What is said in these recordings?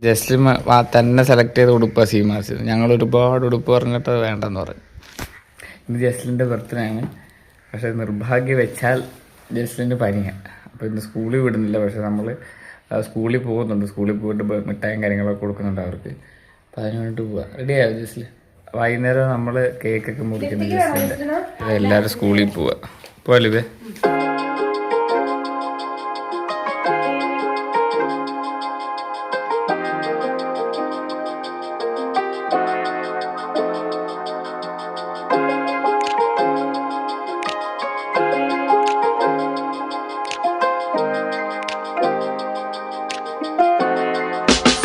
Just തന്നെ select ചെയ്ത ഉടുപ്പാണ് സീമാസ്. ഞങ്ങൾ ഒരുപാട് ഉടുപ്പ് പറഞ്ഞിട്ട് വേണ്ടെന്ന് പറയും. ഇത് ജസ്ലിൻ്റെ ബർത്ത്ഡേ ആണ്. പക്ഷേ നിർഭാഗ്യം വെച്ചാൽ ജസ്ലിൻ്റെ പനിയാണ്. അപ്പോൾ ഇന്ന് സ്കൂളിൽ വിടുന്നില്ല. പക്ഷേ നമ്മൾ സ്കൂളിൽ പോകുന്നുണ്ട്. സ്കൂളിൽ പോയിട്ട് മിഠായും കാര്യങ്ങളൊക്കെ കൊടുക്കുന്നുണ്ട് അവർക്ക്. അപ്പോൾ അതിന് വേണ്ടിയിട്ട് പോവാം. റെഡിയായോ ജസ്ല്? വൈകുന്നേരം നമ്മൾ കേക്കൊക്കെ മുറിക്കുന്നത് ജസ്ലിൻ്റെ. എല്ലാവരും സ്കൂളിൽ പോവാം. പോവാലിതേ.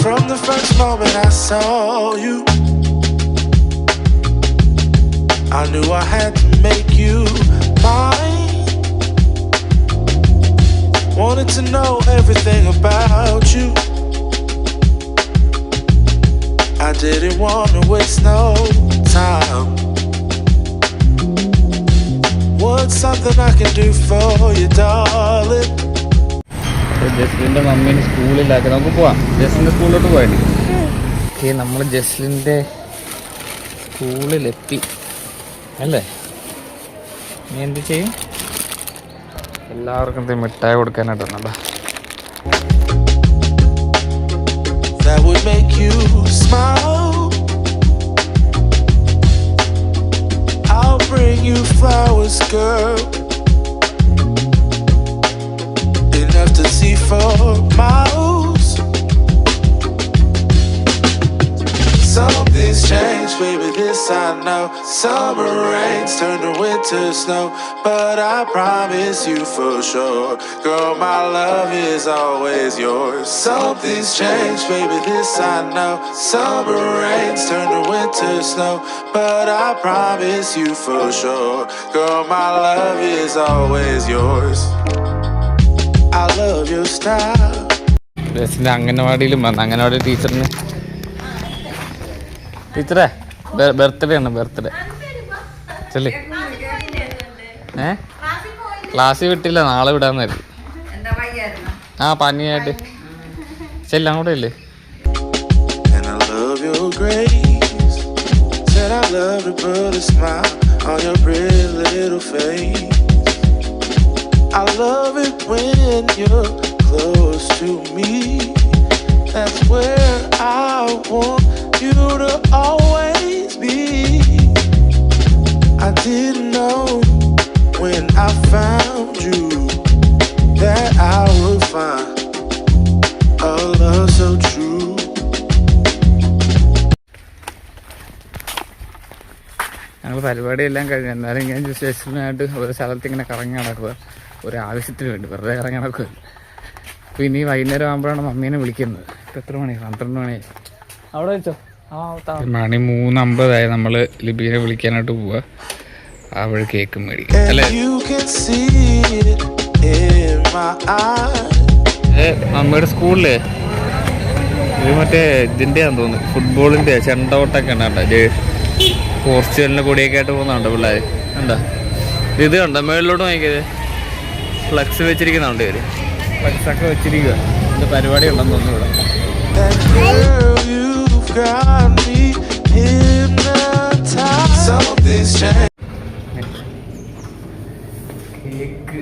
From the first moment I saw you, I knew I had to make you mine. Wanted to know everything about you. I didn't want to waste no time. What's something I can do for you, darling? ജസ്ലിൻ്റെ മമ്മീനെ സ്കൂളിലാക്കി. നമുക്ക് പോവാം. ജസ്ലിൻ്റെ സ്കൂളിലോട്ട് പോയാലേ. Okay, നമ്മൾ ജസ്ലിൻ്റെ സ്കൂളിലെത്തി അല്ലേ? നീ എന്ത് ചെയ്യും? എല്ലാവർക്കും എന്തെങ്കിലും മിഠായി കൊടുക്കാനായിട്ടുണ്ടോ? That would make you smile. I'll bring you flowers, girl. Enough to see for miles. Something's changed, baby, this I know. Summer rains turn to winter snow, but I promise you for sure, girl, my love is always yours. Something's changed, baby, this I know. Summer rains turn to winter snow, but I promise you for sure, girl, my love is always yours. I love your style. ജസ്റ്റിൻ്റെ അംഗനവാടിയിലും വന്നു. അംഗനവാടി ടീച്ചറിന് ടീച്ചറേ birthday ആണ്. Birthday ചെല്ലി. ക്ലാസ്സിൽ വിട്ടില്ല, നാളെ വിടാന്ന് കരുതി. ആ പനിയായിട്ട് ചെല്ലാം കൂടെ ഇല്ലേ. And I love your grace. Said I love to put a smile on your pretty little face. I love it when you're close to me. That's where I want you to always be. I didn't know when I found you that I would find a love so true. ഞങ്ങൾ പരിപാടിയെല്ലാം കഴിഞ്ഞു. എന്നാലും ഞാൻ ജസ്റ്റിനായിട്ട് ഒരു സ്ഥലത്ത് ഇങ്ങനെ കറങ്ങി നടക്കുക. ഒരാവശ്യത്തിന് വേണ്ടി വെറുതെ കറങ്ങി നടക്കുക. അപ്പോൾ ഇനി വൈകുന്നേരം ആകുമ്പോഴാണ് മമ്മീനെ വിളിക്കുന്നത്. ഇപ്പോൾ എത്ര മണി? 12 മണിയായി. അവിടെ വെച്ചോ. മണി 3:50 നമ്മൾ ലിബീനെ വിളിക്കാനായിട്ട് പോവുക. അവിടെ കേക്ക് മേടിക്കും അല്ലേ? മമ്മിയുടെ സ്കൂളില് ഇത് മറ്റേ ഇതിൻ്റെയാന്ന് തോന്നുന്നു, ഫുട്ബോളിൻ്റെ ചെണ്ടോട്ടൊക്കെ ഉണ്ട്. പോർച്ചുഗലിൻ്റെ കൂടിയൊക്കെ ആയിട്ട് പോകുന്നുണ്ടോ പിള്ളേർ? എന്താ ഇത് കണ്ടോ? മേളിലോട്ട് നോക്കിയത് ഫ്ലക്സ് വെച്ചിരിക്കുന്നുണ്ട്. ഇവർ ഫ്ലക്സൊക്കെ വെച്ചിരിക്കുക. ഇത് പരിപാടി ഉണ്ടെന്ന് തോന്നുന്നു ഇവിടെ. കേക്ക്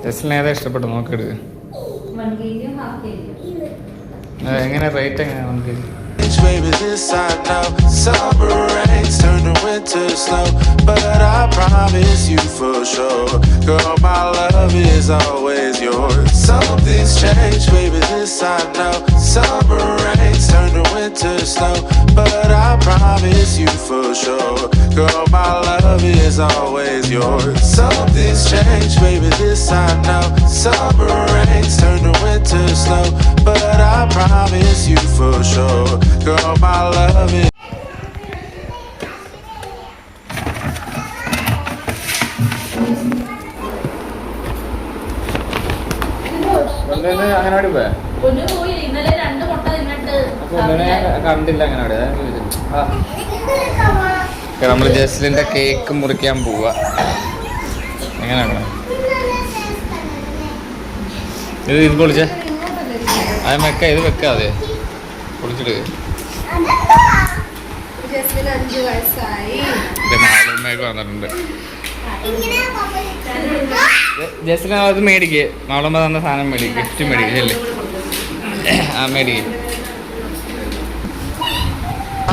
ജസ്റ്റിന് ഏതാ ഇഷ്ടപ്പെട്ടു? നോക്കിയെടുക്കുക. എങ്ങനെ റേറ്റ് എങ്ങനെയാണ് നമുക്ക്? Baby, this I know. Summer rains turn to winter snow, but I promise you for sure, girl, my love is always yours. Something's changed, baby, this I know. Summer rains turn to winter snow, but I promise you for sure, girl, my love is always yours. Something's changed, baby, this I know. Summer rains turn to winter snow, but I promise you for sure, girl, my love is. Anganwadi പോയാ കണ്ടില്ല അങ്ങനവാടി. നമ്മൾ ജസ്ലിന്റെ cake മുറിക്കാൻ പോവാ. എങ്ങനെയാണ് ഇത് പൊളിച്ചേ? അത് വെക്ക, ഇത് വെക്കാതെ കുളിച്ചിട്ട് ജസ്മിന് 5 വയസ്സായി. മാളുമ്മയൊക്കെ വന്നിട്ടുണ്ട്. ജസ്റ്റിന് അത് മേടിക്കേ, മാളുമ്മ തന്ന സാധനം മേടിക്കും, ഗിഫ്റ്റ് മേടിക്കും അല്ലേ? ആ മേടിക്കും.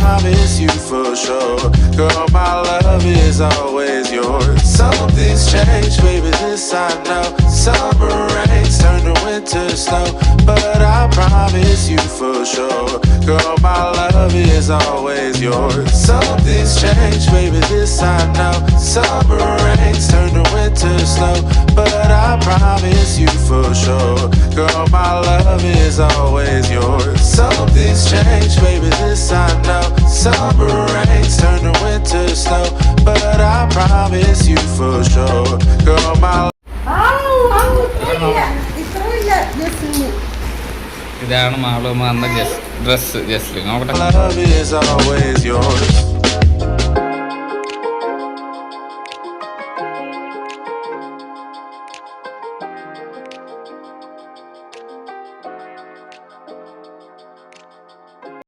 Promise you for sure, girl, my love is always yours. Something's changed, baby, this I know. Summer rains turn to winter snow, but I promise you for sure, girl, my love is always yours. Something's changed, baby, this I know. Summer rains turn to winter snow, but I promise you for sure, girl, my love is always yours. Something's changed, baby, this I know. Summer rains turn to winter snow, but I promise you for sure, girl, my ഇതാണ് മാളുമ്മ തന്ന dress. Just നോക്കട്ടെ. love is always yours.